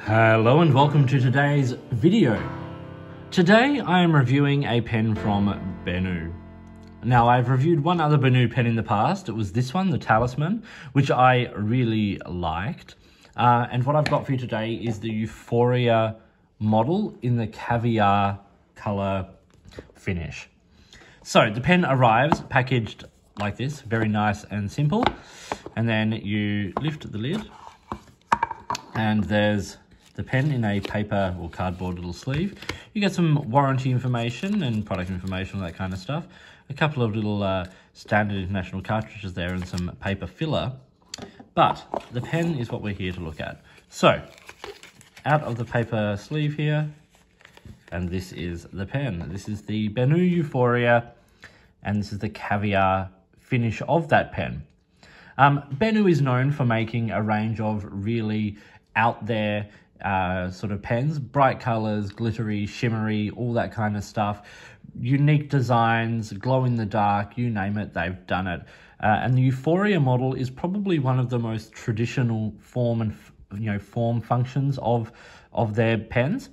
Hello and welcome to today's video. Today I am reviewing a pen from Benu. Now I've reviewed one other Benu pen in the past. It was this one, the Talisman, which I really liked. And what I've got for you today is the Euphoria model in the Caviar color finish. So the pen arrives packaged like this, very nice and simple. And then you lift the lid and there's the pen in a paper or cardboard little sleeve. You get some warranty information and product information, all that kind of stuff. A couple of little standard international cartridges there and some paper filler. But the pen is what we're here to look at. So, out of the paper sleeve here, and this is the pen. This is the Benu Euphoria, and this is the Caviar finish of that pen. Benu is known for making a range of really out there sort of pens, bright colors, glittery, shimmery, all that kind of stuff, unique designs, glow in the dark, you name it, they've done it. And the Euphoria model is probably one of the most traditional form and form functions of their pens.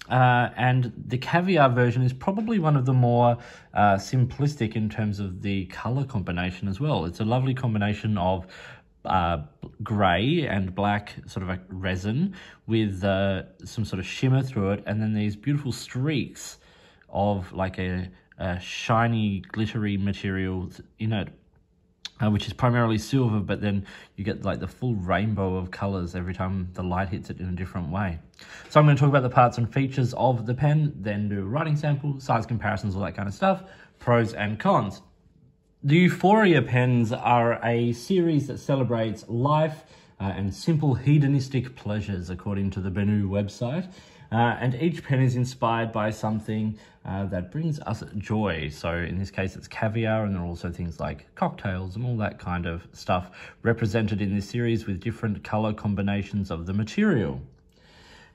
And the Caviar version is probably one of the more simplistic in terms of the color combination as well. It's a lovely combination of grey and black sort of a resin with some sort of shimmer through it, and then these beautiful streaks of like a shiny glittery material in it, which is primarily silver, but then you get like the full rainbow of colours every time the light hits it in a different way. So I'm going to talk about the parts and features of the pen, then do a writing sample, size comparisons, all that kind of stuff, pros and cons. The Euphoria pens are a series that celebrates life and simple hedonistic pleasures, according to the Benu website. And each pen is inspired by something that brings us joy. So in this case, it's caviar, and there are also things like cocktails and all that kind of stuff represented in this series with different color combinations of the material.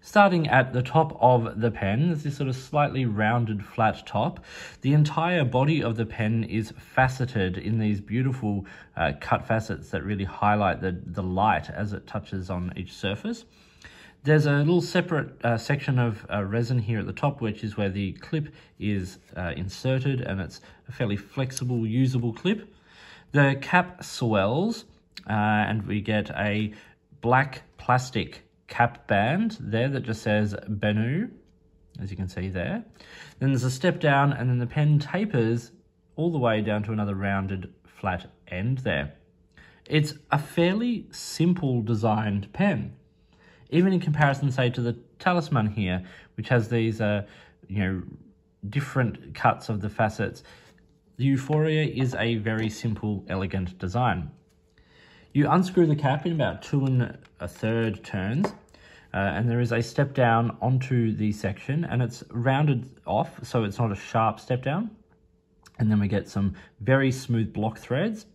Starting at the top of the pen, there's this sort of slightly rounded flat top. The entire body of the pen is faceted in these beautiful cut facets that really highlight the light as it touches on each surface. There's a little separate section of resin here at the top, which is where the clip is inserted, and it's a fairly flexible, usable clip. The cap swells, and we get a black plastic cap band there that just says Benu, as you can see there. Then there's a step down, and then the pen tapers all the way down to another rounded flat end there. It's a fairly simple designed pen, even in comparison, say, to the Talisman here, which has these different cuts of the facets. The Euphoria is a very simple, elegant design. You unscrew the cap in about 2 1/3 turns, and there is a step down onto the section, and it's rounded off, so it's not a sharp step down. And then we get some very smooth block threads,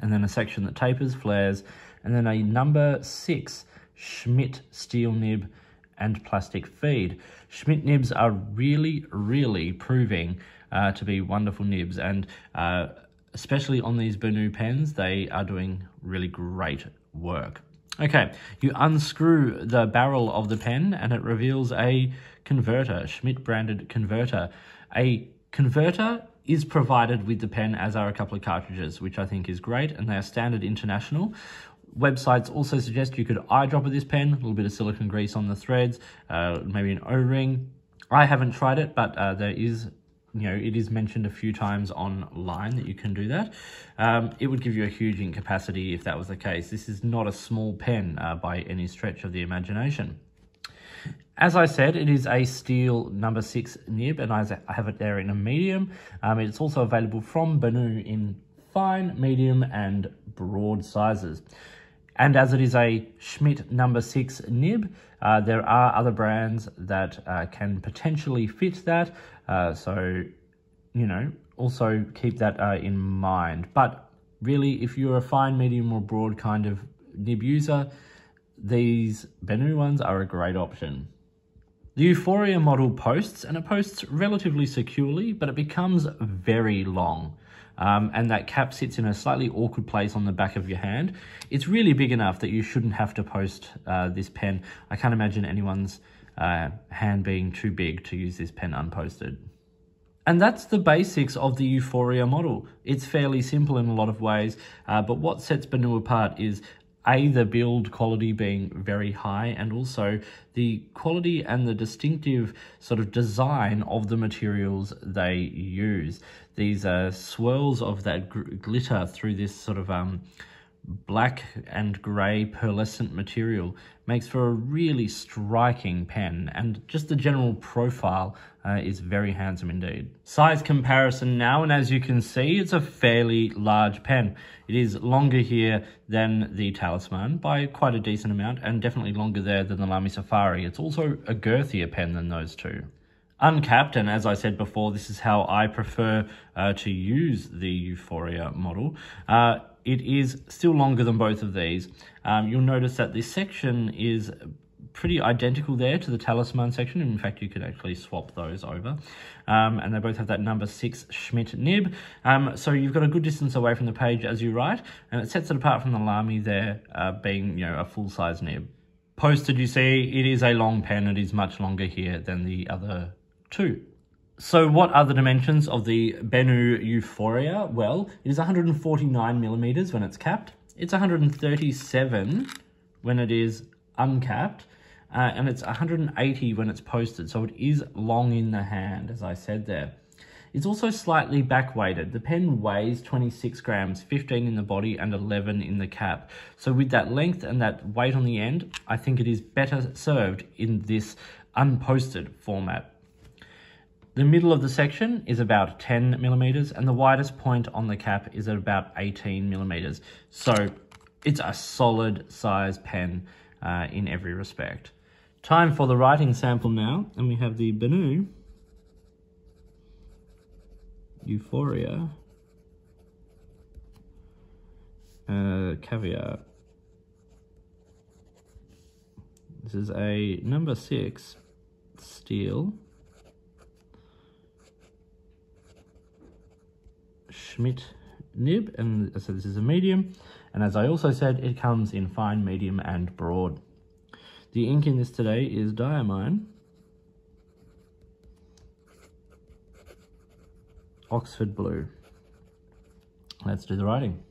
and then a section that tapers, flares, and then a number 6 Schmidt steel nib and plastic feed. Schmidt nibs are really, really proving to be wonderful nibs, and especially on these Benu pens, they are doing really great work. Okay, you unscrew the barrel of the pen and it reveals a converter, Schmidt branded converter. A converter is provided with the pen, as are a couple of cartridges, which I think is great, and they are standard international. Websites also suggest you could eyedropper this pen, a little bit of silicone grease on the threads, maybe an O-ring. I haven't tried it, but there is, it is mentioned a few times online that you can do that. It would give you a huge ink capacity if that was the case. This is not a small pen by any stretch of the imagination. As I said, it is a steel number 6 nib, and I have it there in a medium. It's also available from Benu in fine, medium, and broad sizes. And as it is a Schmidt number 6 nib, there are other brands that can potentially fit that. So, also keep that in mind. But really, if you're a fine, medium, or broad kind of nib user, these Benu ones are a great option. The Euphoria model posts, and it posts relatively securely, but it becomes very long. and that cap sits in a slightly awkward place on the back of your hand. It's really big enough that you shouldn't have to post this pen. I can't imagine anyone's hand being too big to use this pen unposted. And that's the basics of the Euphoria model. It's fairly simple in a lot of ways, but what sets Benu apart is the build quality being very high, and also the quality and the distinctive sort of design of the materials they use. These swirls of that glitter through this sort of black and grey pearlescent material makes for a really striking pen, and just the general profile is very handsome indeed. Size comparison now, and as you can see, it's a fairly large pen. It is longer here than the Talisman by quite a decent amount, and definitely longer there than the Lamy Safari. It's also a girthier pen than those two. Uncapped, and as I said before, this is how I prefer to use the Euphoria model. It is still longer than both of these. You'll notice that this section is pretty identical there to the Talisman section. In fact, you could actually swap those over. And they both have that number 6 Schmidt nib. So you've got a good distance away from the page as you write, and it sets it apart from the Lamy there, being, you know, a full-size nib. Posted, you see, it is a long pen. It is much longer here than the other two. So what are the dimensions of the Benu Euphoria? Well, it is 149 millimeters when it's capped. It's 137 when it is uncapped, and it's 180 when it's posted. So it is long in the hand, as I said there. It's also slightly back weighted. The pen weighs 26 grams, 15 in the body and 11 in the cap. So with that length and that weight on the end, I think it is better served in this unposted format. The middle of the section is about 10 millimeters, and the widest point on the cap is at about 18 millimeters. So it's a solid size pen in every respect. Time for the writing sample now, and we have the Benu Euphoria Caviar. This is a number 6 steel Schmidt nib, and so this is a medium, and as I also said, it comes in fine, medium and broad. The ink in this today is Diamine Oxford Blue. Let's do the writing.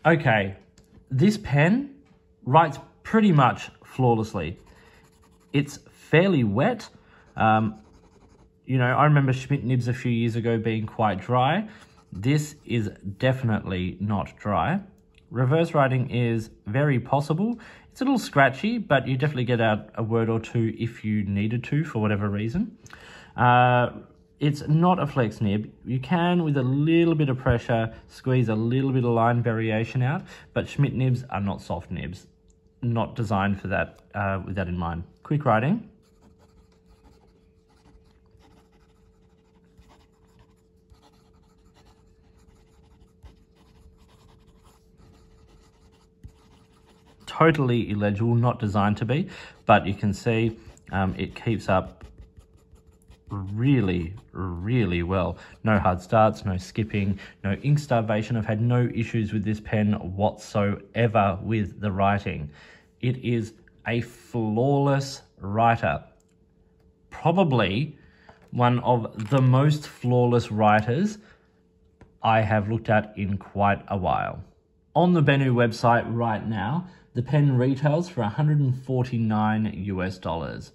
Okay, this pen writes pretty much flawlessly. It's fairly wet. You know, I remember Schmidt nibs a few years ago being quite dry. This is definitely not dry. Reverse writing is very possible. It's a little scratchy, but you definitely get out a word or two if you needed to for whatever reason. It's not a flex nib. You can, with a little bit of pressure, squeeze a little bit of line variation out, but Schmidt nibs are not soft nibs. Not designed for that, with that in mind. Quick writing. Totally illegible, not designed to be, but you can see it keeps up really, really well. No hard starts, no skipping, no ink starvation. I've had no issues with this pen whatsoever with the writing. It is a flawless writer. Probably one of the most flawless writers I have looked at in quite a while. On the Benu website right now, the pen retails for $149 US.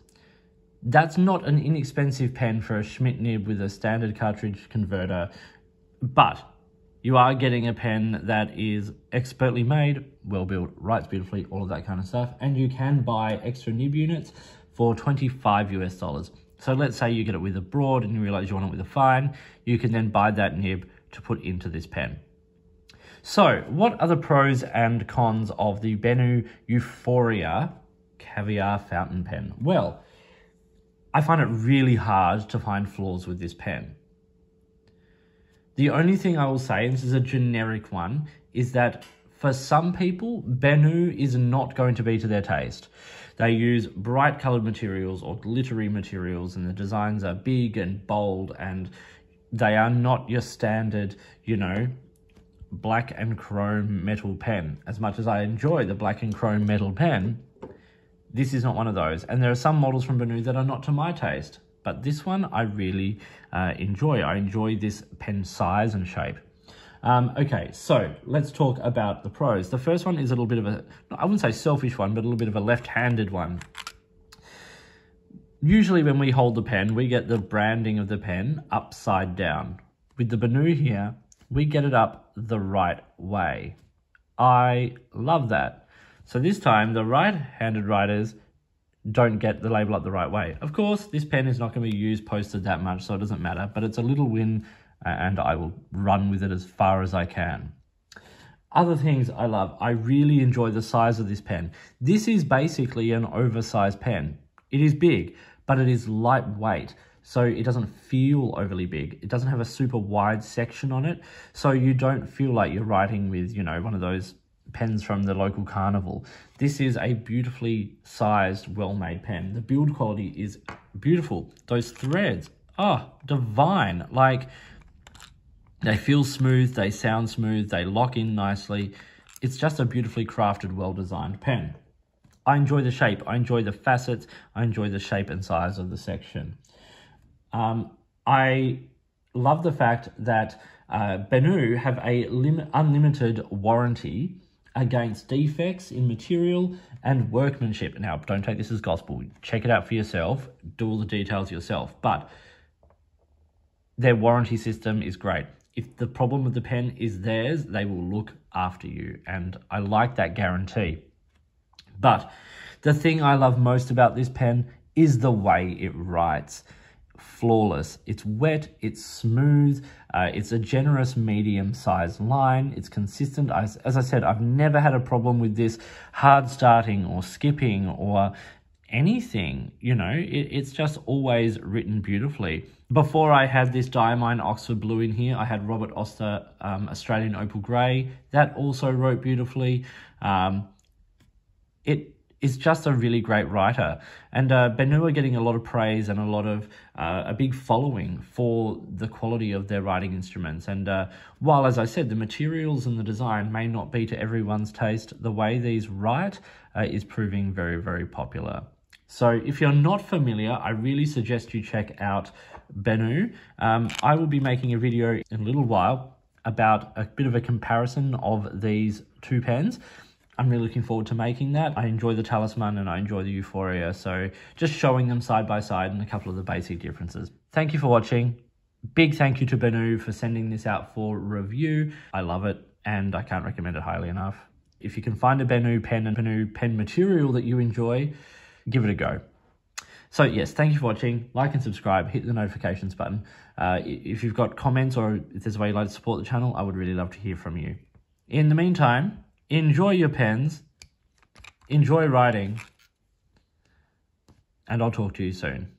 That's not an inexpensive pen for a Schmidt nib with a standard cartridge converter, but you are getting a pen that is expertly made, well built, writes beautifully, all of that kind of stuff, and you can buy extra nib units for $25 US. So let's say you get it with a broad and you realize you want it with a fine, you can then buy that nib to put into this pen. So what are the pros and cons of the Benu Euphoria Caviar fountain pen? Well, I find it really hard to find flaws with this pen. The only thing I will say, and this is a generic one, is that for some people, Benu is not going to be to their taste. They use bright coloured materials or glittery materials, and the designs are big and bold, and they are not your standard, you know, black and chrome metal pen. As much as I enjoy the black and chrome metal pen, this is not one of those. And there are some models from Benu that are not to my taste, but this one I really enjoy. I enjoy this pen size and shape. Okay, so let's talk about the pros. The first one is a little bit of a, I wouldn't say selfish one, but a little bit of a left-handed one. Usually when we hold the pen, we get the branding of the pen upside down. With the Benu here, we get it up the right way. I love that. So this time, the right-handed writers don't get the label up the right way. Of course, this pen is not going to be used posted that much, so it doesn't matter, but it's a little win, and I will run with it as far as I can. Other things I love, I really enjoy the size of this pen. This is basically an oversized pen. It is big, but it is lightweight, so it doesn't feel overly big. It doesn't have a super wide section on it, so you don't feel like you're writing with, you know, one of those pens from the local carnival. This is a beautifully sized, well-made pen. The build quality is beautiful. Those threads, oh, divine. Like, they feel smooth, they sound smooth, they lock in nicely. It's just a beautifully crafted, well-designed pen. I enjoy the shape, I enjoy the facets, I enjoy the shape and size of the section. I love the fact that Benu have a unlimited warranty against defects in material and workmanship. Now, don't take this as gospel. Check it out for yourself. Do all the details yourself. But their warranty system is great. If the problem with the pen is theirs, they will look after you. And I like that guarantee. But the thing I love most about this pen is the way it writes. Flawless. It's wet, it's smooth, it's a generous medium-sized line, it's consistent. As I said, I've never had a problem with this hard starting or skipping or anything, you know, it's just always written beautifully. Before I had this Diamine Oxford Blue in here, I had Robert Oster Australian Opal Grey. That also wrote beautifully. It is just a really great writer. And Benu are getting a lot of praise and a lot of, a big following for the quality of their writing instruments. And while, as I said, the materials and the design may not be to everyone's taste, the way these write is proving very, very popular. So if you're not familiar, I really suggest you check out Benu. I will be making a video in a little while about a bit of a comparison of these two pens. I'm really looking forward to making that. I enjoy the Talisman and I enjoy the Euphoria, so just showing them side by side and a couple of the basic differences. Thank you for watching. Big thank you to Benu for sending this out for review. I love it and I can't recommend it highly enough. If you can find a Benu pen and Benu pen material that you enjoy, give it a go. So yes, thank you for watching. Like and subscribe, hit the notifications button. If you've got comments or if there's a way you'd like to support the channel, I would really love to hear from you. In the meantime, enjoy your pens, enjoy writing, and I'll talk to you soon.